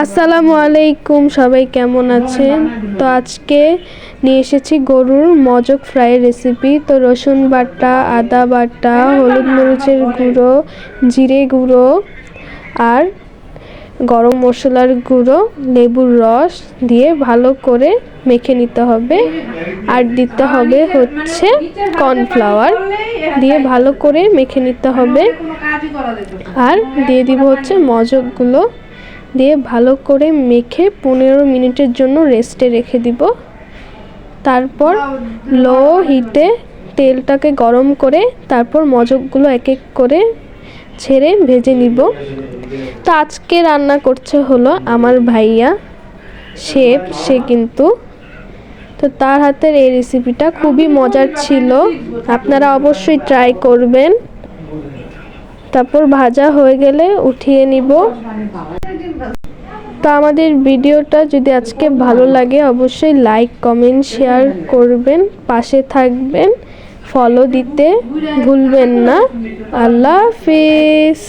আসসালামু আলাইকুম, সবাই কেমন আছেন? তো আজকে নিয়ে এসেছি গরুর মজক ফ্রাই রেসিপি। তো রসুন বাটা, আদা বাটা, হলুদ মরিচের গুঁড়ো, জিরে গুঁড়ো আর গরম মশলার গুঁড়ো, লেবুর রস দিয়ে ভালো করে মেখে নিতে হবে। আর দিতে হবে হচ্ছে কর্নফ্লাওয়ার, দিয়ে ভালো করে মেখে নিতে হবে। আর দিয়ে দিব হচ্ছে মজকগুলো, দিয়ে ভালো করে মেখে 15 মিনিটের জন্য রেস্টে রেখে দিব। তারপর লো হিটে তেলটাকে গরম করে তারপর মজকগুলো এক এক করে ছেড়ে ভেজে নিব। তো আজকে রান্না করছে হলো আমার ভাইয়া, শেফ সে কিন্তু। তো তার হাতের এই রেসিপিটা খুবই মজার ছিল, আপনারা অবশ্যই ট্রাই করবেন। তারপর ভাজা হয়ে গেলে উঠিয়ে নিব। তো আমাদের ভিডিওটা যদি আজকে ভালো লাগে অবশ্যই লাইক, কমেন্ট, শেয়ার করবেন, পাশে থাকবেন, ফলো দিতে ভুলবেন না। আল্লাহ হাফেজ।